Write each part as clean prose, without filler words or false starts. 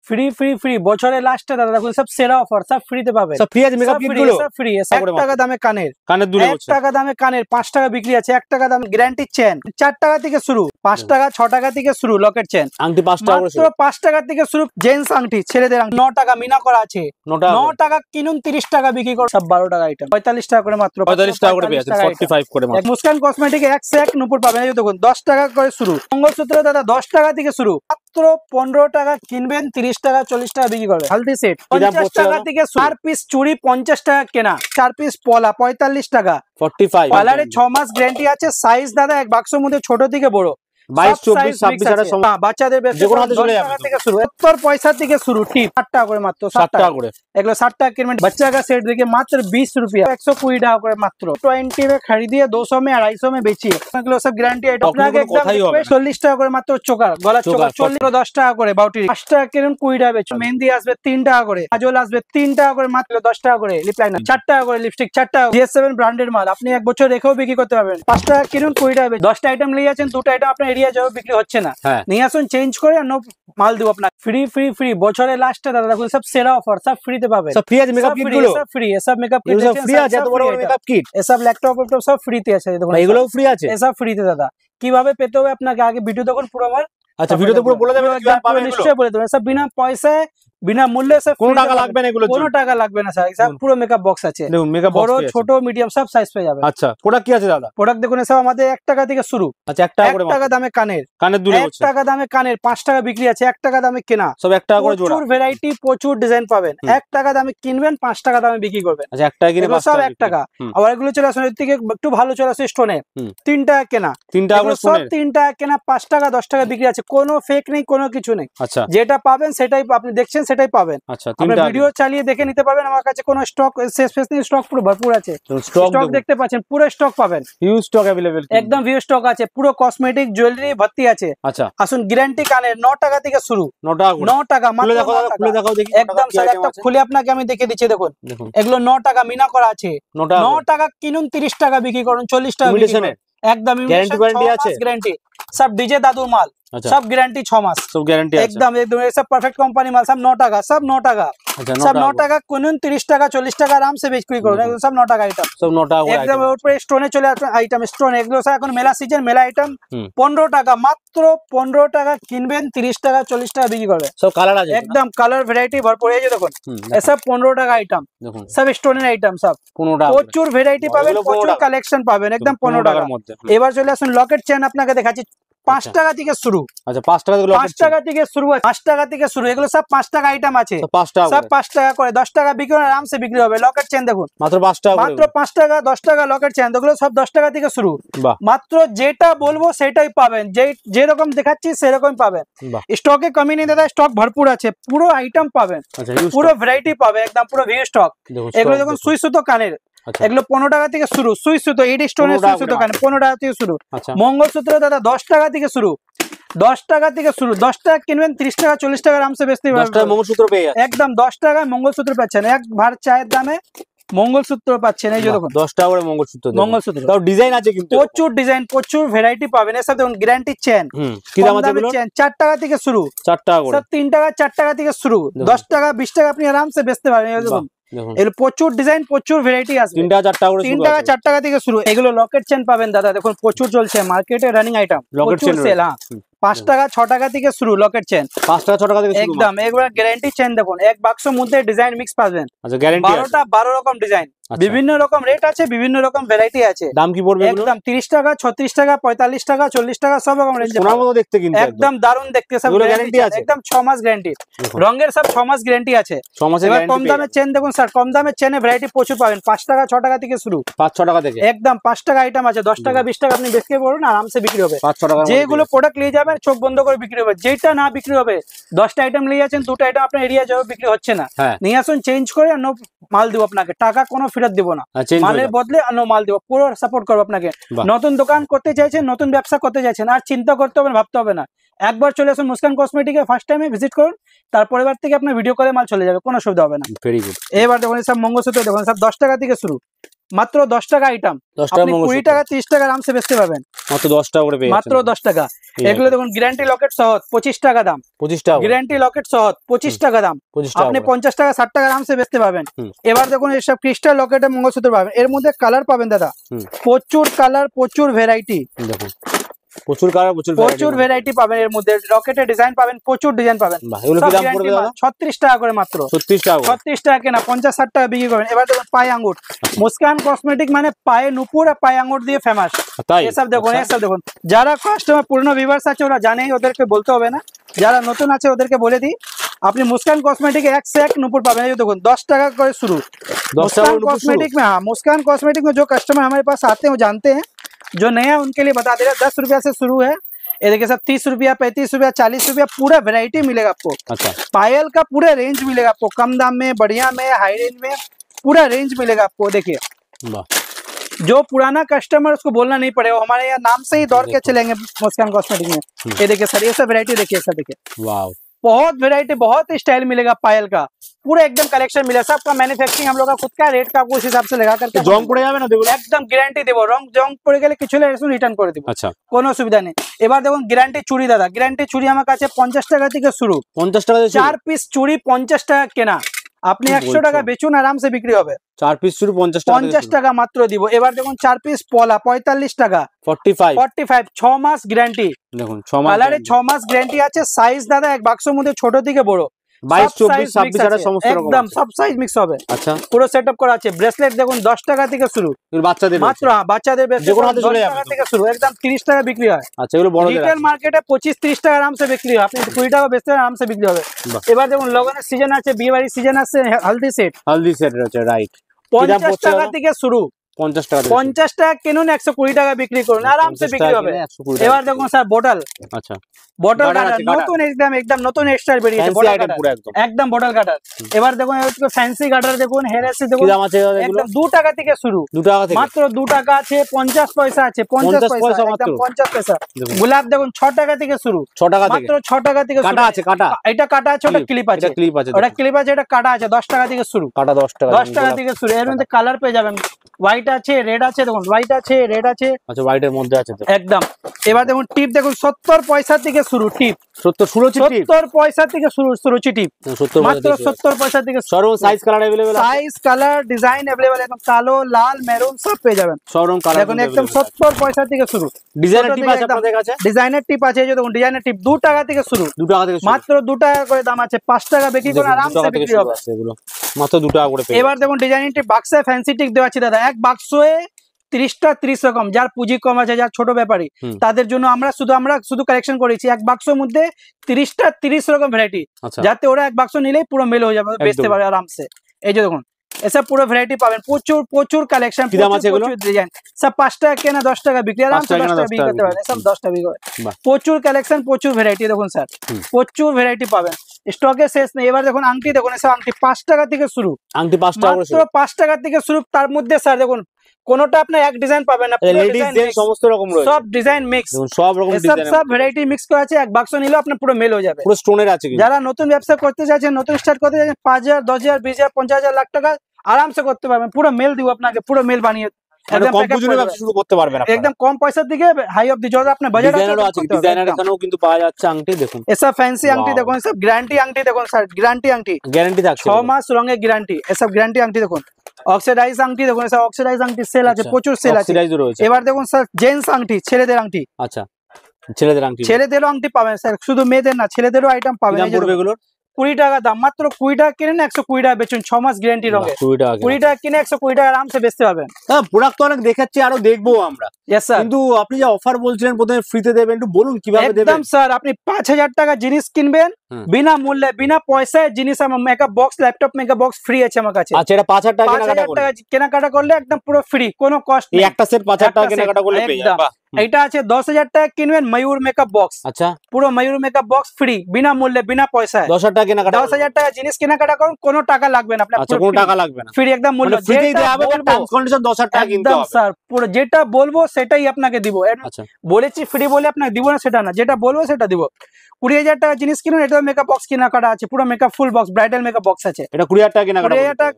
Free free free বছরের লাস্টে দাদা দেখুন সব সেরা অফার, সব ফ্রিতে পাবেন। সব ফ্রি আছে মেকআপ কিট গুলো, সব ফ্রি। 1 টাকা দামে কানের দুলে 1 টাকা দামে কানের 5 টাকা বিক্রি আছে। 1 টাকা দামে গ্যারান্টি চেন 4 টাকা থেকে শুরু, 5 টাকা 6 টাকা থেকে শুরু। লকেট চেন আংটি 5 টাকা করে, মাত্র 5 টাকা থেকে শুরু। জেন্টস আংটি ছেলেদের আংটি 9 টাকা মিনা করা আছে, 9 টাকা কিনুন 30 টাকা বিক্রি করুন। সব 12 টাকা আইটেম 45 টাকা করে, মাত্র 45 টাকা করে পেয়ে আছে, 45 করে মাত্র। মুস্কান কসমেটিক 1 से 1 নুপুর পাবেন। এই দেখুন 10 টাকা করে শুরু। মঙ্গলসূত্র দাদা 10 টাকা থেকে শুরু, মাত্র 15 টাকা কিনবেন 30 টাকা 40 টাকা বিক্রি করবেন। হলদি সেট 50 টাকা থেকে 4 পিস চুড়ি 50 টাকা কেনা, 4 পিস পলা 45 টাকা 45। পার্লারে 6 মাস গ্যারান্টি আছে। সাইজ দাদা এক বাক্সের মধ্যে ছোট থেকে বড় 22 24 26 এর সময় বাচ্চাদের যেকোনো হাতে চলে যাবে থেকে শুরু। 70 পয়সা থেকে শুরু। টিপ 8 টাকা করে, মাত্র 7 টাকা করে। এগুলো 60 টাকা কিনবেন। बच्चा का सेट देखिए मात्र 20 रुपया, 120 টাকা করে মাত্র। 20 में खरीदिए 200 में 250 में बेचिए। এগুলো সব গ্যারান্টি আইটেম। আপনাকে একদম 40 টাকা করে মাত্র। চোকার গলা চোকার 40 10 টাকা করে। বাউটি 5 টাকা কিনুন 20 টাকা বেচুন। মেহেন্দি আসবে 3 টাকা করে, কাজল আসবে 3 টাকা করে, মাত্র 10 টাকা করে। লিপ লাইনার 4 টাকা করে, লিপস্টিক 4 টাকা। GS7 ব্র্যান্ডের মাল আপনি 1 বছর রেখেও বিক্রি করতে পারবেন। 5 টাকা কিনুন 20 টাকা বেচুন। 10টা আইটেম নিয়ে যাচ্ছেন, 2টা আইটেম আপনার এরিয়া যাবে বিক্রি হচ্ছে না, নিয়ে আসুন চেঞ্জ করে অন্য মাল দেব আপনাকে। ফ্রি ফ্রি ফ্রি বছরের লাস্টে দাদা দেখুন সব সেরা অফার, সব ফ্রিতে পাবেন। সব ফ্রি আছে মেকআপ কিট গুলো, সব ফ্রি। সব মেকআপ কিট সব ফ্রি আছে, এত বড় বড় মেকআপ কিট, এসব ল্যাপটপ সব ফ্রিতে আছে। দেখুন এগুলোও ফ্রি আছে, এসব ফ্রিতে দাদা। কিভাবে পেতে হবে আপনাকে আগে ভিডিও দেখুন পুরো আমার। আচ্ছা ভিডিওতে পুরো বলে দেবেন কিভাবে পাবেন, নিশ্চয়ই বলে দেবেন। সব বিনা পয়সায় বিনা মূল্যে, সব কোনো টাকা লাগবে না, এগুলো কোনো টাকা লাগবে না স্যার। সব পুরো মেকআপ বক্স আছে, দেখুন মেকআপ বড় বক্স ছোট মিডিয়াম সব সাইজ পেয়ে যাবেন। আচ্ছা প্রোডাক্ট কি আছে দাদা? প্রোডাক্ট দেখুন সব আমাদের 1 টাকা থেকে শুরু। আচ্ছা 1 টাকা করে, 1 টাকা দামে কানের দুলে 1 টাকা দামে কানের 5 টাকা বিক্রি আছে। 1 টাকা দামে কেনা, সব 1 টাকা করে জোড়া। প্রচুর ভ্যারাইটি প্রচুর ডিজাইন পাবেন। 1 টাকা দামে কিনবেন 5 টাকা দামে বিক্রি করবেন। আচ্ছা 1 টাকা কিনে 5 সব টাকা 1 টাকা। আবার এগুলো চলে আসুন এর থেকে একটু ভালো চলে আসে স্টোনে 3 টাকা কেনা, 3 টাকা করে সব 3 টাকা কেনা 5 টাকা 10 টাকা বিক্রি আছে। কোনো ফেক নেই, কোনো কিছু নেই। আচ্ছা যেটা পাবেন সেটাই আপনি দেখছেন সেটাই পাবেন। আচ্ছা আপনি ভিডিও চালিয়ে দেখে নিতে পারবেন। আমার কাছে কোনো স্টক শেষ নেই, স্টক পুরো ভরপুর আছে। স্টক দেখতে পাচ্ছেন, পুরো স্টক পাবেন, হিউজ স্টক अवेलेबल, একদম হিউজ স্টক আছে। পুরো কসমেটিক জুয়েলারি ভর্তি আছে। আচ্ছা আসুন গ্যারান্টি কানের 9 টাকা থেকে শুরু, 9 টাকা করে, 9 টাকা মাত্র। খুলে দেখাও দেখি একদম স্যার একটা খুলে আপনাকে আমি দেখিয়ে দিচ্ছি। দেখুন এগুলো 9 টাকা মিনা করা আছে। 9 টাকা কিনুন 30 টাকা বিক্রি করুন, 40 টাকা বিক্রি করুন। একদম গ্যারান্টি আছে, গ্যারান্টি সব ডিজে দাদুর মাল, সব গ্যারান্টি 6 মাস, সব গ্যারান্টি আছে একদম একদম सब परफेक्ट कंपनी माल। सब 9 টাকা, सब 9 টাকা, सब 9 টাকা কিনুন 30 টাকা 40 টাকা আরাম से বিক্রি করুন। একদম সব 9 টাকা আইটেম, সব 9 টাকা করে একদম উপরে স্টোনে চলে আসবে আইটেম। স্টোন এগুলো সব এখন মেলা সিজন, মেলা আইটেম 15 টাকা, মাত্র 15 টাকা কিনবেন 30 টাকা 40 টাকা বিক্রি করবেন। সব কালার আছে, একদম কালার ভ্যারাইটি ভরপুর। এই যে দেখুন এসব 15 টাকা আইটেম, দেখুন সব স্টোনের আইটেম, সব 15 টাকা। প্রচুর ভ্যারাইটি পাবেন, প্রচুর কালেকশন পাবেন, একদম 15 টাকার মধ্যে। এবার চলে আসুন লকেট চেন আপনাকে দেখাচ্ছি 5 টাকা থেকে শুরু। আচ্ছা 5 টাকা থেকে 5 টাকা থেকে শুরু, 5 টাকা থেকে শুরু। এগুলো সব 5 টাকা আইটেম আছে, সব 5 টাকা, সব 5 টাকা করে। 10 টাকা বিক্রি করে আরাম से বিক্রি হবে। লকেট চেন দেখুন মাত্র 5 টাকা, মাত্র 5 টাকা 10 টাকা লকেট চেন। এগুলো সব 10 টাকা থেকে শুরু। মাত্র যেটা বলবো সেটাই পাবেন, যেরকম দেখাচ্ছি সেরকম পাবেন। স্টকে কমি নেই দাদা, স্টক ভরপুর আছে, পুরো আইটেম পাবেন, পুরো ভ্যারাইটি পাবে, একদম পুরো ভিউ স্টক। এগুলো দেখুন সুই সুতো কানের, এগুলো 15 টাকা থেকে শুরু। সুই সুতো 8 স্টোনের সুই সুতো কানের 15 টাকা থেকে শুরু। মঙ্গলসূত্র দাদা 10 টাকা থেকে শুরু, 10 টাকা থেকে শুরু। 10 টাকা কিনবেন 30 টাকা 40 টাকা আরাম से বেচতে পারবেন। 10 টাকা মঙ্গলসূত্র পেয়ে যাবেন, একদম 10 টাকায় মঙ্গলসূত্র পাচ্ছেন। এক ভার চায়ের দামে মঙ্গলসূত্র পাচ্ছেন। এই যে দেখুন 10 টাকা করে মঙ্গলসূত্র, মঙ্গলসূত্র তাও ডিজাইন আছে কিন্তু প্রচুর ডিজাইন, প্রচুর ভ্যারাইটি পাবেন। এর সাথে গ্যারান্টি চেন, কি দাম আছে এগুলো? চেন 4 টাকা থেকে শুরু, 4 টাকা করে, সব 3 টাকা 4 টাকা থেকে শুরু। 10 টাকা 20 টাকা আপনি আরাম से বেচতে পারবেন। এই দেখুন এর প্রচুর ডিজাইন, প্রচুর ভ্যারাইটি আছে। 3 টাকা 4 টাকা করে, 3 টাকা 4 টাকা থেকে শুরু। এগুলো লকেট চেন পাবেন দাদা, দেখুন প্রচুর চলছে মার্কেটে, running item locket chain sale. হ্যাঁ 5 টাকা 6 টাকা থেকে শুরু লকেট চেন, 5 টাকা 6 টাকা থেকে শুরু একদম। একবার গ্যারান্টি চেন দেখুন, এক বাক্সের মধ্যে ডিজাইন মিক্স পাবেন। আচ্ছা গ্যারান্টি 12 রকম ডিজাইন, বিভিন্ন রকম রেট আছে, বিভিন্ন রকম ভ্যারাইটি আছে। দাম কি পড়বে এগুলো? একদম 30 টাকা 36 টাকা 45 টাকা 40 টাকা সব রকম রেঞ্জে। সোনার মতো দেখতে কিন্তু একদম দারুণ দেখতে, সব গ্যারান্টি আছে, একদম 6 মাস গ্যারান্টি। রঙের সব 6 মাস গ্যারান্টি আছে। 6 মাসের এবার গ্যারান্টি। কম দামে চেন দেখুন স্যার, কম দামে চেনে ভ্যারাইটি প্রচুর পাবেন। 5 টাকা 6 টাকা থেকে শুরু, 5 6 টাকা থেকে, একদম 5 টাকা আইটেম আছে। 10 টাকা 20 টাকা আপনি বেচতে পারবেন, আরাম से বিক্রি হবে। 5 6 টাকা যেগুলো প্রোডাক্ট নিয়ে যাবেন চোখ বন্ধ করে বিক্রি হবে। যেটা না বিক্রি হবে, 10টা আইটেম নিয়ে যাচ্ছেন, 2টা আইটেম আপনার এরিয়া যাবে, বিক্রি হচ্ছে না, নিয়ে আসুন চেঞ্জ করে অন্য মাল দেবো আপনাকে। টাকা কোনো ফেরত দেবো না, মালের বদলে অন্য মাল দেবো, পুরো সাপোর্ট করবো আপনাকে। নতুন দোকান করতে চাইছেন, নতুন ব্যবসা করতে চাইছেন, আর চিন্তা করতে হবে না, ভাবতে হবে না। একবার চলে আসুন মুস্কান কসমেটিকে, ফার্স্ট টাইমে ভিজিট করুন, তারপরের বার থেকে আপনার ভিডিও কলে মাল চলে যাবে, কোনো অসুবিধা হবে না। Very good. এবার দেখুন সব মঙ্গলসূত্র দেখুন, সব 10 টাকা থেকে শুরু, মাত্র 10 টাকা আইটেম, 10 টাকা আপনি 20 টাকা 30 টাকা আরামসে বেচতে পাবেন, মাত্র 10 টাকা করে পেয়ে মাত্র 10 টাকা। এগুলো দেখুন গ্যারান্টি লকেট সহ 25 টাকা দাম, 25 টাকা গ্যারান্টি লকেট সহ 25 টাকা দাম, 25 টাকা আপনি 50 টাকা 60 টাকা আরামসে বেচতে পাবেন। এবার দেখুন এসব ক্রিস্টাল লকেটের মঙ্গলসূত্র পাবেন, এর মধ্যে কালার পাবেন দাদা, প্রচুর কালার, প্রচুর ভ্যারাইটি, দেখুন প্রচুর কালার, প্রচুর ভ্যারাইটি পাবেন। এর মধ্যে রকেটের ডিজাইন পাবেন, প্রচুর ডিজাইন পাবেন। এগুলো কি দাম পড়বে দাদা? 36 টাকা করে মাত্র, 36 টাকা, 36 টাকা কেনা, 50-60 টাকা বিক্রি করবেন। এবার দেখুন পায়ে আঙ্গুর, মুস্কান কসমেটিক মানে পায়ে নুপুর আর পায়ে আঙ্গুর দিয়ে ফেমাস। এসব দেখুন, এসব দেখুন, যারা কাস্টমার পুরনো ভিউয়ার্স আছে ওরা জানেই, ওদেরকে বলতে হবে না, যারা নতুন আছে ওদেরকে বলে দিই, আপনি मुस्कान कॉस्मेटिक एक से एक नुপুর পাবেন। এই দেখুন 10 টাকা করে শুরু, मुस्कान कॉस्मेटिक में, हाँ मुस्कान कॉस्मेटिक में जो कस्टमर हमारे पास आते हैं वो जानते हैं, जो नया उनके लिए बता दे रहे हैं। 10 रुपया से शुरू है, ये देखिए सब 30 रुपया, 35 रुपया, 40 रुपया, पूरा वैरायटी मिलेगा आपको। अच्छा, पायल का पूरा रेंज मिलेगा आपको, कम दाम में, बढ़िया में, हाई रेंज में, पूरा रेंज मिलेगा आपको। देखिए जो पुराना कस्टमर उसको बोलना नहीं पड़ेगा, हमारे यहाँ नाम से ही दौड़ के चलेंगे मुस्कान कॉस्मेटिक में। ये देखिए सर, ये सब वैरायटी देखिए सर, देखिए वाह, बहुत वैरायटी, बहुत स्टाइल मिलेगा पायल का, पूरा एकदम कलेक्शन मिलेगा। सबका मैन्युफैक्चरिंग हम लोग का खुद का, रेट का आपको उस हिसाब से लगा करके জং পড়ে যাবে না? দেখুন একদম গ্যারান্টি দেব, জং পড়ে গেলে কিছু হলে রিটার্ন করে দেব, আচ্ছা কোনো অসুবিধা নেই। এবার দেখুন গ্যারান্টি চুড়ি দাদা, গ্যারান্টি চুড়ি আমার কাছে 50 টাকা থেকে শুরু, 50 টাকা দিয়ে 4 পিস চুড়ি 50 টাকা কেনা, আপনি 100 টাকা বেচুন আরামসে বিক্রি হবে। 4 পিস শুরু 50 টাকা, 50 টাকা মাত্র দিব। এবার দেখুন 4 পিস পলা 45 টাকা, 45 6 মাস গ্যারান্টি, দেখুন 6 মাস কালারে 6 মাস গ্যারান্টি আছে। সাইজ দাদা এক বাক্সের মধ্যে ছোট থেকে বড় 22 24 26 এটা সমস্ত রকম একদম সব সাইজ মিক্স হবে। আচ্ছা, পুরো সেটআপ করা আছে। ব্রেসলেট দেখুন 10 টাকা থেকে শুরু, বাচ্চাদের মাত্র, হ্যাঁ বাচ্চাদের ব্রেসলেট 10 টাকা থেকে শুরু, একদম 30 টাকা বিক্রি হয়। আচ্ছা, এগুলো বড়দের রিটেল মার্কেটে 25-30 টাকা আরামসে বিক্রি হয়, আপনি 20 টাকা বেচতে আরামসে বিক্রি হবে। এবার দেখুন লগনের সিজন আছে, বিয়ে বাড়ির সিজন আছে, হলদি সেট আছে, রাইট, 50 টাকা থেকে শুরু, 50 টাকা 50 টাকা কিনুন, 120 টাকা বিক্রি করুন, আরামসে বিক্রি হবে। এবার দেখুন স্যার বোতল, আচ্ছা বটল কাটার নতুন, একদম নতুন স্টাইল বেরিয়েছে, বটল কাটার একদম বটল কাটার। এবার দেখুন ফ্যান্সি কাটার, দেখুন হেয়ার এসে দেখুন একদম 2 টাকা থেকে শুরু, 2 টাকা থেকে মাত্র 2 টাকা আছে, 50 পয়সা আছে, 50 পয়সা একদম 50 পয়সা। গোলাপ দেখুন 6 টাকা থেকে শুরু, 6 টাকা থেকে, মাত্র 6 টাকা থেকে শুরু। কাটা আছে, কাটা এটা কাটা আছে, ওটা ক্লিপ আছে, ওটা ক্লিপ আছে, এটা কাটা আছে। 10 টাকা থেকে শুরু, কাটা 10 টাকা, 10 টাকা থেকে শুরু। এর মধ্যে কালার পেয়ে যাবেন, হোয়াইট আছে, রেড আছে, দেখুন হোয়াইট আছে, রেড আছে, আচ্ছা হোয়াইটের মধ্যে আছে তো একদম। এবার দেখুন টিপ দেখুন 70 পয়সা থেকে শুরু, টিপ 70 পয়সা থেকে শুরু, সুরুচি টিপ মাত্র 70 পয়সা থেকে। সরো সাইজ কালার अवेलेबल আছে, সাইজ কালার ডিজাইন अवेलेबल, একদম কালো, লাল, মেরুন সব পেয়ে যাবেন। সরো কালার দেখুন একদম 70 পয়সা থেকে শুরু। ডিজাইনার টিপ আছে আপনাদের কাছে, ডিজাইনার টিপ আছে, এই যে দেখুন ডিজাইনার টিপ 2 টাকা থেকে শুরু, 2 টাকা থেকে মাত্র 2 টাকা করে দাম আছে, 5 টাকা বিক্রি করে আরামসে বিক্রি হবে এগুলো, মাত্র 2 টাকা করে পেয়ে। এবার দেখুন ডিজাইনার টিপ বাক্সে ফ্যান্সি টিপ দেওয়া আছে দাদা, এক বাক্সে 30টা 30 রকম, যার পুঁজি কম আছে, যার ছোট ব্যাপারী, তাদের জন্য আমরা শুধু কালেকশন করেছি। এক বাক্সের মধ্যে 30টা 30 রকম ভ্যারাইটি, যাতে ওরা এক বাক্স নিলেই পুরো মেল হয়ে যাবে, বেচতে পারবে আরামসে। এই যে দেখুন এসব পুরো ভ্যারাইটি পাবেন, প্রচুর প্রচুর কালেকশন, প্রচুর ডিজাইন, সব 5 টাকা কেনা 10 টাকা বিক্রি, আরামসে 10 টাকা বিক্রি করতে পারবেন, সব 10 টাকা বিক্রি করে। প্রচুর কালেকশন, প্রচুর ভ্যারাইটি, দেখুন স্যার প্রচুর ভ্যারাইটি পাবেন, স্টকে শেষ নেই। এবার দেখুন আংটি, দেখুন এসব আংটি 5 টাকা থেকে শুরু, আংটি 5 টাকা মাত্র 5 টাকা থেকে শুরু। তার মধ্যে স্যার দেখুন কোনটা আপনি এক ডিজাইন পাবেন না, লেডিস জেন্টস সমস্ত রকম রয়েছে, সব ডিজাইন মিক্স, সব রকম ডিজাইন, সব ভ্যারাইটি মিক্স করা আছে। এক বাক্স নিলে আপনার পুরো মেল হয়ে যাবে, পুরো স্টোনের আছে। যারা নতুন ব্যবসা করতে চাইছেন, নতুন স্টার্ট করতে চাইছেন, 5000 10000 20000 50000 লাখ টাকা আরামসে করতে পারবেন, পুরো মেল দিব আপনাকে, পুরো মেল বানিয়ে একদম কম পুঁজিতে ব্যবসা শুরু করতে পারবেন আপনারা, একদম কম পয়সার দিকে হাই অফ দি জজ। আপনার বাজেট আছে, ডিজাইনার এখানেও কিন্তু পাওয়া যাচ্ছে আংটি, দেখুন এসব ফ্যান্সি আংটি দেখুন, সব গ্যারান্টি আংটি দেখুন স্যার, গ্যারান্টি আংটি, গ্যারান্টি থাকছে 6 মাস রঙের গ্যারান্টি, এসব গ্যারান্টি আংটি দেখুন। অক্সিডাইজ আংটি দেখুন, এসব অক্সিডাইজ আংটি সেল আছে, প্রচুর সেল আছে। এবার দেখুন স্যার জেন্টস আংটি, ছেলেদের আংটি, আচ্ছা ছেলেদের আংটি, ছেলেদেরও আংটি পাবেন স্যার, শুধু মেয়েদের না, ছেলেদেরও আইটেম পাবেন। এগুলো 20 টাকা দাম, মাত্র 20 টাকা কিনেন 120 টাকা বেচুন, 6 মাস গ্যারান্টি রঙে, 20 টাকা কিনে 120 টাকা আরামসে বেচতে পারবেন। হ্যাঁ প্রোডাক্ট তো অনেক দেখাচ্ছি, আরো দেখবো আমরা, কিন্তু আপনি যে অফার বলছিলেন প্রথমে ফ্রিতে দেবেন, একটু বলুন কিভাবে দেবেন। একদম স্যার, আপনি 5000 টাকা জিনিস কিনবেন, বিনা মূল্যে বিনা পয়সায় জিনিস, আমার makeup box, laptop makeup box free আছে আমার কাছে। আচ্ছা, এটা 5000 টাকা কেনাকাটা করলে একদম পুরো ফ্রি, কোনো কস্ট নেই, একটা সেট 5000 টাকা কেনাকাটা করলে পেয়ে যাবেন। এটা আছে 10000 টাকা কিনবেন ময়ূর মেকআপ বক্স, আচ্ছা পুরো ময়ূর মেকআপ বক্স ফ্রি, বিনা মূল্যে বিনা পয়সায়। 10000 টাকা কেনাকাটা, 10000 টাকা জিনিস কেনাকাটা করুন, কোনো টাকা লাগবে না আপনার, আচ্ছা কোনো টাকা লাগবে না, ফ্রি একদম মূল্য, ফ্রিতেই দেয়া হবে, টার্মস কন্ডিশন 10000 টাকা কিনতে হবে স্যার, পুরো যেটা বলবো সেটাই আপনাকে দিব। আচ্ছা বলেছি ফ্রি বলে আপনাকে দিব না সেটা না, যেটা বলবো সেটা দিব। 20000 টাকা জিনিস কিনুন, এটা বাড়িতেও মেকআপ বক্স কেনাকাটা আছে, পুরো makeup full box, bridal makeup box আছে। এটা 20000 টাকা কেনাকাটা, 20000 টাকা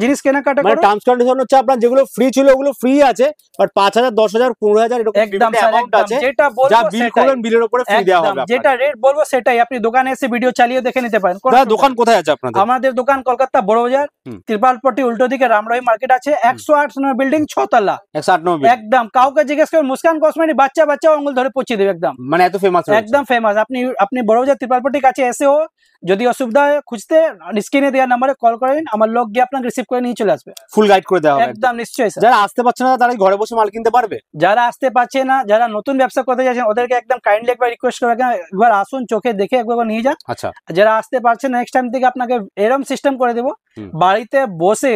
জিনিস কেনাকাটা মানে টার্মস কন্ডিশন হচ্ছে আপনার যেগুলো ফ্রি ছিল ওগুলো ফ্রি আছে, বাট 5000 10000 15000 এরকম একদম অ্যামাউন্ট আছে, যেটা বলবো যা বিল করবেন বিলের উপরে ফ্রি দেওয়া হবে। যেটা রেট বলবো সেটাই, আপনি দোকানে এসে ভিডিও চালিয়ে দেখে নিতে পারেন। দাদা দোকান কোথায় আছে আপনাদের? আমাদের দোকান কলকাতা বড় বাজার, ত্রিপালপট্টি উল্টো দিকে রামরাই মার্কেট আছে, 108 নম্বর বিল্ডিং 6 তলা। 108 নম্বর, একদম কাউকে জিজ্ঞেস করে মুস্কান কসমেটিক বাচ্চা আঙ্গুল ধরে পৌঁছে দেবে একদম, মানে এত ফেমাস, একদম ফেমাস। আপনি বড় বাজার ত্রিপালপট্টির কাছে এসেও যদি অসুবিধা হয় খুঁজতে স্ক্রিনে দেওয়া নম্বরে কল করেন, আমার লোক গিয়ে আপনাকে রিসিভ করে নিয়ে চলে আসবে, ফুল গাইড করে দেওয়া হবে একদম নিশ্চয়ই স্যার। যারা আসতে পারছে না তারা ঘরে বসে মাল কিনতে পারবে? যারা আসতে পারছে না, যারা নতুন ব্যবসা করতে যাচ্ছেন ওদেরকে একদম কাইন্ডলি একবার রিকোয়েস্ট করবে একবার আসুন, চোখে দেখে একবার নিয়ে যান। আচ্ছা, যারা আসতে পারছেন নেক্সট টাইম থেকে আপনাকে এরকম সিস্টেম করে দেবো, বাড়িতে বসে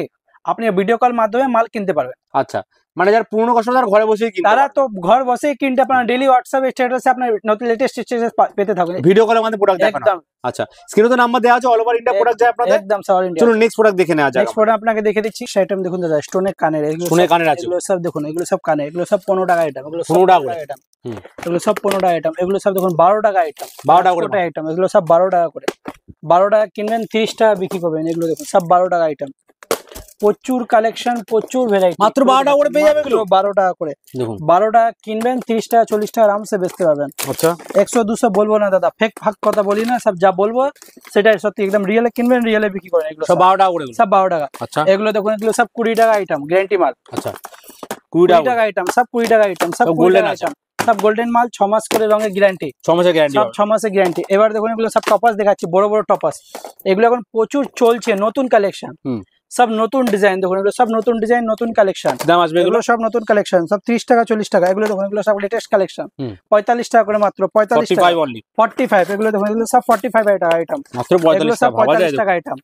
আপনি ভিডিও কল মাধ্যমে মাল কিনতে পারবেন। আচ্ছা, মানে যারা পুরনো কাস্টমার ঘরে বসেই কিনতে, তারা তো ঘর বসেই কিনতে আপনার ডেইলি হোয়াটসঅ্যাপ স্ট্যাটাসে আপনার নতুন লেটেস্ট স্ট্যাটাস পেতে থাকবেন, ভিডিও কলের মধ্যে প্রোডাক্ট দেখানো। একদম। আচ্ছা, স্ক্রিনে তো নাম্বার দেওয়া আছে, অল ওভার ইন্ডিয়া প্রোডাক্ট যায় আপনাদের, একদম স্যার, ইন্ডিয়া। চলুন নেক্সট প্রোডাক্ট দেখে নেওয়া যাক। নেক্সট প্রোডাক্ট আপনাকে দেখে দিচ্ছি, আইটেম দেখুন দাদা, স্টোনের কানের, স্টোনের কানের আছে, এগুলো সব দেখুন, এগুলো সব কানের, এগুলো সব 15 টাকা আইটেম, এগুলো 15 টাকা করে আইটেম, এগুলো সব 15 টাকা আইটেম, এগুলো সব দেখুন 12 টাকা আইটেম, 12 টাকা করে আইটেম, এগুলো সব 12 টাকা করে, 12 টাকা কিনবেন 30 টাকা বিক্রি করবেন। এগুলো দেখুন সব 12 টাকা আইটেম, প্রচুর কালেকশন, প্রচুর ভ্যারাইটি, মাত্র 12 টাকা করে পেয়ে যাবে এগুলো, 12 টাকা করে দেখুন, 12 টাকা কিনবেন 30 টাকা 40 টাকা আরামসে বেচতে পারবেন। আচ্ছা, 100 200 বলবো না দাদা, ফেক ফাক কথা বলি না, সব যা বলবো সেটাই সত্যি, একদম রিয়েলে কিনবেন রিয়েলে বিক্রি করেন। এগুলো সব 12 টাকা করে, সব 12 টাকা। আচ্ছা, এগুলো দেখুন, এগুলো সব 20 টাকা আইটেম, গ্যারান্টি মাল। আচ্ছা, 20 টাকা আইটেম, সব 20 টাকা আইটেম, সব গোল্ডেন আইটেম, সব গোল্ডেন মাল, 6 মাস করে রঙের গ্যারান্টি, 6 মাসের গ্যারান্টি, সব 6 মাসের গ্যারান্টি। এবার দেখুন এগুলো সব টপাস দেখাচ্ছি, বড় বড় টপাস, এগুলো এখন প্রচুর চলছে, নতুন কালেকশন, সব নতুন ডিজাইন দেখুন, এগুলো সব নতুন ডিজাইন, নতুন কালেকশন, দাম আসবে এগুলো সব নতুন কালেকশন, সব 30 টাকা 40 টাকা। এগুলো দেখুন, এগুলো সব লেটেস্ট কালেকশন, 45 টাকা করে মাত্র, 45 টাকা, 45। এগুলো দেখুন, এগুলো সব 45 টাকা আইটেম, মাত্র 45 টাকা আইটেম,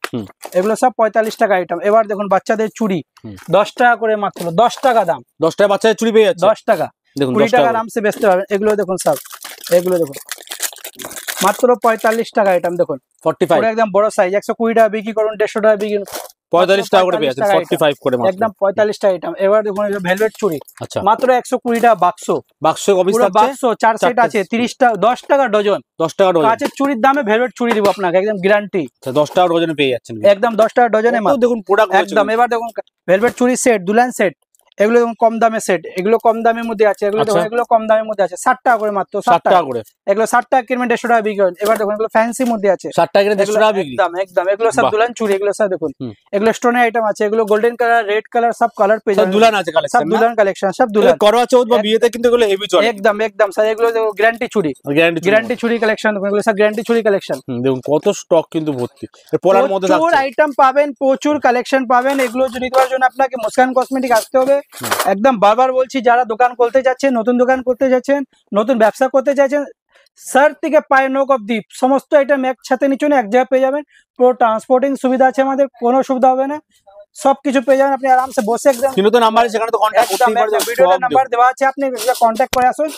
এগুলো সব 45 টাকা আইটেম। এবার দেখুন বাচ্চাদের চুড়ি 10 টাকা করে মাত্র, 10 টাকা দাম, 10 টাকা বাচ্চাদের চুড়ি পেয়ে যাচ্ছে, 10 টাকা, দেখুন 20 টাকা আরামসে বেচতে পারবেন। এগুলো দেখুন সব, এগুলো দেখুন মাত্র 45 টাকা আইটেম, দেখুন 45, একদম বড় সাইজ, 120 টাকা বিক্রি করুন, 150 টাকা বিক্রি, 45 টাকা করে পেয়ে যাচ্ছে, 45 করে মাত্র, একদম 45 টাকা আইটেম। এবার দেখুন ভেলভেট চুড়ি, আচ্ছা, মাত্র 120 টাকা বাক্স, কপিস থাকছে, বাক্স 4 সেট আছে, 30 টাকা, 10 টাকা ডজন, 10 টাকা ডজন, কাঁচের চুড়ির দামে ভেলভেট চুড়ি দিব আপনাকে, একদম গ্যারান্টি। আচ্ছা, 10 টাকা ডজনে পেয়ে যাচ্ছেন, একদম 10 টাকা ডজনে মাল, দেখুন প্রোডাক্ট একদম। এবার দেখুন ভেলভেট চুড়ি সেট, দুলান সেট, এগুলো দেখুন কম দামে সেট, এগুলো কম দামের মধ্যে আছে, এগুলো দেখুন এগুলো কম দামের মধ্যে আছে, 60 টাকা করে মাত্র, 60 টাকা করে, এগুলো 60 টাকা কিনবেন 150 টাকা বিক্রি করেন। এবার দেখুন এগুলো ফ্যান্সির মধ্যে আছে, 60 টাকা করে 150 টাকা বিক্রি, একদম একদম। এগুলো সব দুলান চুড়ি, এগুলো সব দেখুন, এগুলো স্টোনের আইটেম আছে, এগুলো গোল্ডেন কালার, রেড কালার, সব কালার পেয়ে যাবেন, দুলান আছে কালেকশন, সব দুলান কালেকশন, সব দুলান, করোয়া চৌথ বা বিয়েতে কিন্তু এগুলো হেভি চলে, একদম একদম স্যার। এগুলো দেখো গ্যারান্টি চুড়ি, গ্যারান্টি চুড়ি কালেকশন, দেখুন এগুলো সব গ্যারান্টি চুড়ি কালেকশন, দেখুন কত স্টক কিন্তু ভর্তি, পলার মধ্যে প্রচুর আইটেম পাবেন, প্রচুর কালেকশন পাবেন। এগুলো যদি নেওয়ার জন্য আপনাকে মুস্কান কসমেটিক আসতে হবে। একদম বারবার বলছি, যারা দোকান করতে যাচ্ছেন, নতুন দোকান করতে যাচ্ছেন, নতুন ব্যবসা করতে চাইছেন, স্যার থেকে পায়ে নোক অব্দি সমস্ত আইটেম একসাথে নিচে এক জায়গায় পেয়ে যাবেন। পুরো ট্রান্সপোর্টিং সুবিধা আছে আমাদের, কোনো সুবিধা হবে না, সবকিছু পেয়ে যাবেন। আপনি আরামসে বসে একদম নাম্বার আছে, সেখানে তো কন্টাক্ট করতেই পারবেন, ভিডিওতে নাম্বার দেওয়া আছে, আপনি কন্টাক্ট করে আসুন,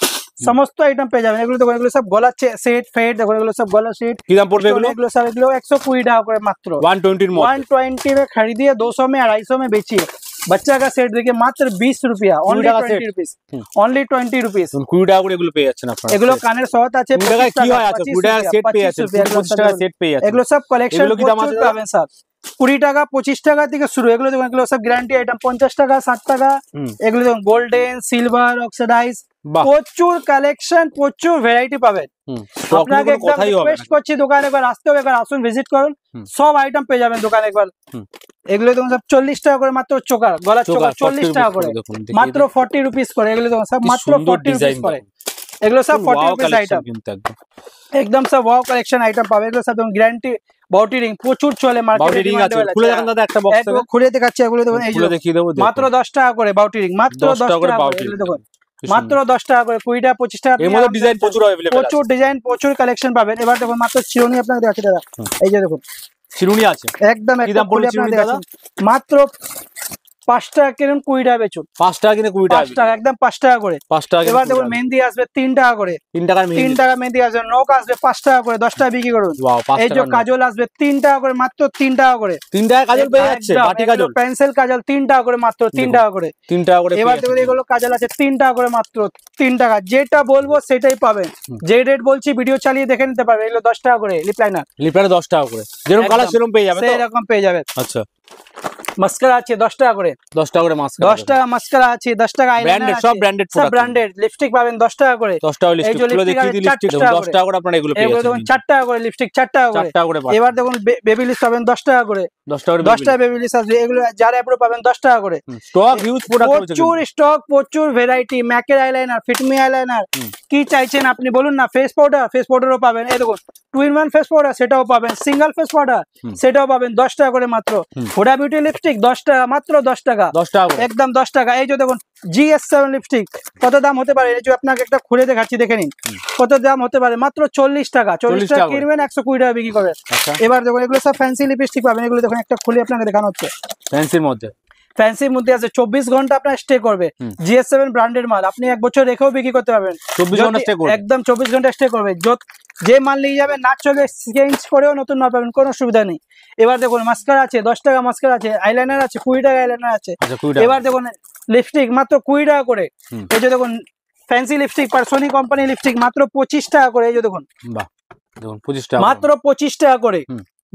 সমস্ত আইটেম পেয়ে যাবেন। এগুলো দেখুন, এগুলো সব গলা সেট ফেট, দেখুন এগুলো সব গলা সেট, কি দাম পড়বে এগুলো? এগুলো সব, এগুলো 120 টাকা করে মাত্র, 120 में खरीदिए, 200 में 250 में बेचिए। बच्चा का सेट देखिए मात्र 20 रुपया, ओनली 20 रुपीस, ओनली 20 रुपीस, 20 টাকা করে এগুলো পেয়ে যাচ্ছেন আপনারা। এগুলো কানের সহত আছে, 20 টাকা কি হয় আছে, 20 টাকা সেট পেয়ে যাচ্ছেন, 25 টাকা সেট পেয়ে যাচ্ছেন। এগুলো সব কালেকশন এগুলো কি দাম আছে পাবেন স্যার, 20 টাকা 25 টাকা থেকে শুরু। এগুলো দেখুন, এগুলো সব গ্যারান্টি আইটেম, 50 টাকা 60 টাকা। এগুলো দেখুন গোল্ডেন, সিলভার, অক্সিডাইজ, প্রচুর কালেকশন, প্রচুর ভ্যারাইটি পাবেন। আপনাকে একদম রিকোয়েস্ট করছি, দোকানে একবার আসতে হবে, একবার আসুন, ভিজিট করুন, সব আইটেম পেয়ে যাবেন দোকানে একবার। এগুলো দেখুন সব 40 টাকা করে মাত্র, চোকার গলার চোকার 40 টাকা করে মাত্র, 40 রুপিস করে। এগুলো দেখুন সব মাত্র 40 রুপিস করে, এগুলো সব 40 রুপিস আইটেম, একদম সব ওয়াও কালেকশন আইটেম পাবে। এগুলো সব দেখুন গ্যারান্টি বাউটি রিং, প্রচুর চলে মার্কেটে, রিং আছে, খুলে দেখান দাদা একটা বক্স, খুলে দেখাচ্ছি। এগুলো দেখুন, এই যে দেখিয়ে দেবো, মাত্র 10 টাকা করে বাউটি রিং, মাত্র 10 টাকা করে। এগুলো দেখুন মাত্র 10 টাকা করে, 20 টাকা 25 টাকা, এর মধ্যে ডিজাইন প্রচুর अवेलेबल আছে, প্রচুর ডিজাইন, প্রচুর কালেকশন পাবেন। এবার দেখুন মাত্র চিরুনি আপনাকে দেখাচ্ছি দাদা, এই যে দেখুন চিরুনি আছে, একদম কি দাম পড়ছে চিরুনি দাদা? মাত্র 5 টাকা কিনুন 20 টাকা বেচুন, 5 টাকা কিনে 20 টাকা, 5 টাকা একদম 5 টাকা করে। 5 টাকা। এবার দেখুন মেহেন্দি আসবে 3 টাকা করে, 3 টাকার মেহেন্দি, 3 টাকা মেহেন্দি আসবে। নখ আসবে 5 টাকা করে, 10 টাকা বিক্রি করুন। এই যে কাজল আসবে 3 টাকা করে, মাত্র 3 টাকা করে। 3 টাকা কাজল পেয়ে যাচ্ছে, বাটি কাজল, পেন্সিল কাজল 3 টাকা করে, মাত্র 3 টাকা করে, 3 টাকা করে। এবার দেখুন এগুলো কাজল আছে 3 টাকা করে, মাত্র 3 টাকা। যেটা বলবো সেটাই পাবেন, যে রেট বলছি ভিডিও চালিয়ে দেখে নিতে পারবেন। এগুলো 10 টাকা করে লিপ লাইনার, লিপ লাইনার 10 টাকা করে, যেরকম কালার সেরকম পেয়ে যাবে, সেরকম পেয়ে যাবেন। আচ্ছা, মাস্কারা আছে 10 টাকা করে, 10 টাকা করে মাস্কারা, 10 টাকা মাস্কারা আছে, 10 টাকা আইলাইনার আছে, সব ব্র্যান্ডেড, সব ব্র্যান্ডেড। লিপস্টিক পাবেন 10 টাকা করে, 10 টাকা লিপস্টিক, এগুলো দেখি দি লিপস্টিক 10 টাকা করে, আপনারা এগুলো পেয়ে যাবেন। দেখুন 4 টাকা করে লিপস্টিক, 4 টাকা করে, 4 টাকা করে। এবার দেখুন বেবি লিপস পাবেন 10 টাকা করে, 10 টাকা করে, 10 টাকা বেবি লিপস আছে। এগুলো যারা অ্যাপ্রো পাবেন 10 টাকা করে। স্টক হিউজ প্রোডাক্ট আছে, প্রচুর স্টক, প্রচুর ভ্যারাইটি। ম্যাকের আইলাইনার, ফিটমি আইলাইনার, কি চাইছেন আপনি বলুন না। ফেস পাউডারও পাবেন। এই দেখুন 2-in-1 ফেস পাউডার, সেটাও পাবেন। সিঙ্গেল ফেস পাউডার, সেটাও পাবেন 10 টাকা করে মাত্র। হুডা বিউটি লিপস্টিক 10 টাকা, মাত্র 10 টাকা, 10 টাকা একদম 10 টাকা। এই যে দেখুন GS7 লিপস্টিক, কত দাম হতে পারে? এই যে আপনাকে একটা খুলে দেখাচ্ছি, দেখে নিন কত দাম হতে পারে। মাত্র 40 টাকা, 40 টাকা কিনবেন, 120 টাকা বিক্রি করবেন। এবার দেখুন এগুলো সব ফ্যান্সি লিপস্টিক পাবেন। এগুলো দেখুন একটা খুলে আপনাকে দেখানো হচ্ছে, ফ্যান্সির মধ্যে, ফ্যান্সির মধ্যে আছে। 24 ঘন্টা আপনার স্টে করবে। GS7 ব্র্যান্ডের মাল, আপনি 1 বছর রেখেও বিক্রি করতে পারবেন। 24 ঘন্টা স্টে করবে, একদম 24 ঘন্টা স্টে করবে। যে মাল নিয়ে যাবেন না চলে চেঞ্জ করেও নতুন মাল পাবেন, কোনো অসুবিধা নেই। এবার দেখুন মাস্কারা আছে 10 টাকা মাস্কারা আছে, আইলাইনার আছে 20 টাকা আইলাইনার আছে। এবার দেখুন লিপস্টিক মাত্র 20 টাকা করে। এই যে দেখুন ফ্যান্সি লিপস্টিক, পারসোনি কোম্পানি লিপস্টিক, মাত্র 25 টাকা করে। এই যে দেখুন, বাহ, দেখুন 25 টাকা, মাত্র 25 টাকা করে।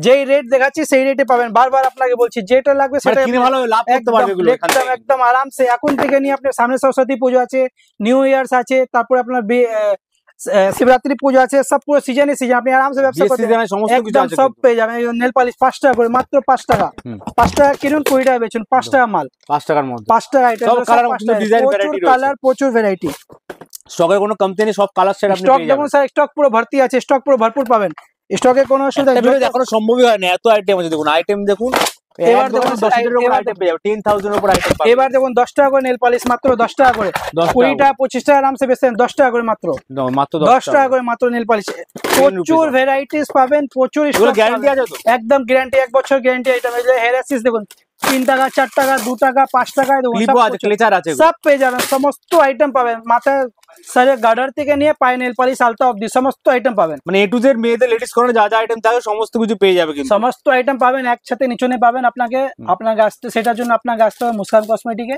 যেই রেট দেখাচ্ছি সেই রেটে পাবেন। বারবার আপনাকে বলছি, যেটা লাগবে সেটা কিনে ভালো লাভ করতে পারবে এগুলো একদম একদম আরামসে। এখন থেকে নিয়ে আপনার সামনে সরস্বতী পুজো আছে, নিউ ইয়ার্স আছে, তারপরে আপনার শিবরাত্রি পুজো আছে, সব পুরো সিজনে সিজন আপনি আরামসে ব্যবসা করতে একদম সব পেয়ে যাবেন। নেল পালিশ 5 টাকা করে, মাত্র 5 টাকা, 5 টাকা কিনুন 20 টাকা বেচুন। 5 টাকা মাল, 5 টাকার মধ্যে 5 টাকা আইটেম, সব কালার, ডিজাইন, ভ্যারাইটি রয়েছে, কালার প্রচুর ভ্যারাইটি। স্টকের কোনো কমতি নেই, সব কালার সেট আপনি পেয়ে যাবেন। স্টক দেখুন স্যার, স্টক পুরো ভর্তি আছে, স্টক পুরো ভরপুর পাবেন। স্টকে কোনো অসুবিধা নেই, এখনো সম্ভবই হয় না, এত আইটেম আছে। দেখুন আইটেম দেখুন, এবার দেখুন 10,000 উপর আইটেম। এবার দেখুন 10 টাকা করে নেল পলিশ, মাত্র 10 টাকা করে। 20 টাকা 25 টাকা আরামসে বেচেন, 10 টাকা করে মাত্র, মাত্র 10 টাকা করে মাত্র নেল পলিশ। প্রচুর ভ্যারাইটিস পাবেন, প্রচুর স্টক, গ্যারান্টি আছে তো, একদম গ্যারান্টি, 1 বছর গ্যারান্টি আইটেম। এই যে হেয়ার অ্যাক্সেস দেখুন 3 টাকা, 4 টাকা, 2 টাকা, 5 টাকায় দেখুন সব পেয়ে যাবেন। সমস্ত আইটেম পাবেন, মাথায় সারে গার্ডার থেকে নিয়ে পায়ে নেল পলিশ আলতা অবধি সমস্ত আইটেম পাবেন। মানে A to Z মেয়েদের লেডিস কর্নার যা যা আইটেম থাকে সমস্ত কিছু পেয়ে যাবে, কিন্তু সমস্ত আইটেম পাবেন একসাথে নিচনে পাবেন। আপনাকে আসতে, সেটার জন্য আপনাকে আসতে হবে মুস্কান কসমেটিকে।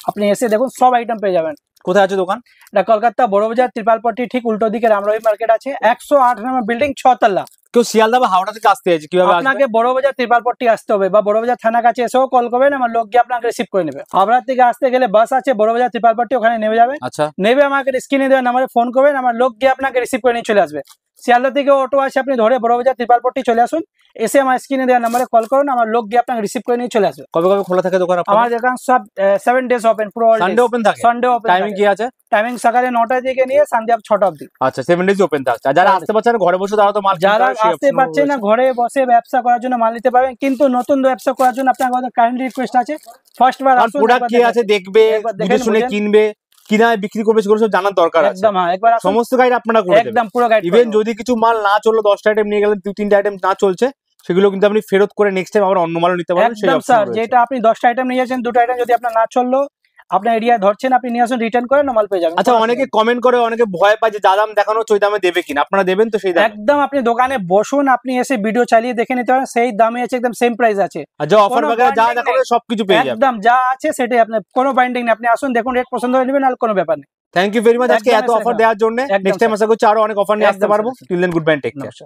আপনি এসে দেখুন সব আইটেম পেয়ে যাবেন। কোথায় আছে দোকান? এটা কলকাতা বড়বাজার ত্রিপালপট্টি ঠিক উল্টো দিকে রামরবি মার্কেট আছে, 108 নম্বর বিল্ডিং, 6 তলা। কেউ শিয়ালদা বা হাওড়া থেকে আসতে চাইছে কিভাবে? আপনাকে বড়বাজার ত্রিপালপট্টি আসতে হবে, বা বড়বাজার থানা কাছে এসেও কল করবেন, আমার লোক গিয়ে আপনাকে রিসিভ করে নেবে। হাওড়া থেকে আসতে গেলে বাস আছে বড়বাজার ত্রিপালপট্টি, ওখানে নেমে যাবে। আচ্ছা, নেবে আমাকে স্ক্রিনে দেওয়া নাম্বারে ফোন করবেন, আমার লোক গিয়ে আপনাকে রিসিভ করে নিয়ে চলে আসবে। শিয়ালদা থেকে অটো আছে, আপনি ধরে বড়বাজার ত্রিপালপট্টি চলে আসুন, এসে আমার স্ক্রিনে দেওয়া নাম্বারে কল করুন, আমার লোক গিয়ে আপনাকে রিসিভ করে নিয়ে চলে আসবে। কবে কবে খোলা থাকে দোকান? আমার দোকান সব 7 ডেজ ওপেন, পুরো সানডে ওপেন থাকে? Sunday open. টাইমিং কি আছে? টাইমিং সকালে 9টা থেকে নিয়ে সন্ধ্যা 6টা অবধি। আচ্ছা, 7 ডেজ ওপেন থাকে। যারা আসতে পারছেন ঘরে বসে, তারা তো মাল, যারা আসতে পারছেন না ঘরে বসে ব্যবসা করার জন্য মাল নিতে পারবেন, কিন্তু নতুন ব্যবসা করার জন্য আপনার কাইন্ডলি রিকোয়েস্ট আছে, ফার্স্ট বার আসুন, প্রোডাক্ট কি আছে দেখবে, বুঝে শুনে কিনবে, কিনায় বিক্রি করবে, সেগুলো সব জানার দরকার আছে। একদম, হ্যাঁ, একবার সমস্ত গাইড আপনারা করে দেবেন, একদম পুরো গাইড। ইভেন যদি কিছু মাল না চললো, 10টা আইটেম নিয়ে গেলেন, 2-3টা আইটেম না চলছে, সেগুলো কিন্তু আপনি ফেরত করে নেক্সট টাইম আবার অন্য মালও নিতে পারবেন। সেই একদম স্যার, যেটা আপনি 10টা আইটেম নিয়ে যাচ্ছেন, 2টা আইটেম যদি আপনার না চললো, আপনার এরিয়া ধরছেন, আপনি নিয়ে আসুন, রিটার্ন করে নরমাল পেয়ে যাবেন। আচ্ছা, অনেকে কমেন্ট করে, অনেকে ভয় পায় যে যা দাম দেখানো ওই দামে দেবে কিনা, আপনারা দেবেন তো সেই দাম? একদম, আপনি দোকানে বসুন, আপনি এসে ভিডিও চালিয়ে দেখে নিতে পারেন, সেই দামে আছে, একদম সেম প্রাইস আছে। আর যা অফার বাগেরা যা দেখানো সবকিছু পেয়ে যাবেন, একদম যা আছে সেটাই, আপনার কোনো বাইন্ডিং নেই। আপনি আসুন, দেখুন, রেট পছন্দ হয়ে নেবেন, আর কোনো ব্যাপার নেই। থ্যাংক ইউ ভেরি মাচ আজকে এত অফার দেওয়ার জন্য। নেক্সট টাইম আশা করছি আরো অনেক অফার নিয়ে আসতে পারবো। Till then, good bye, take care.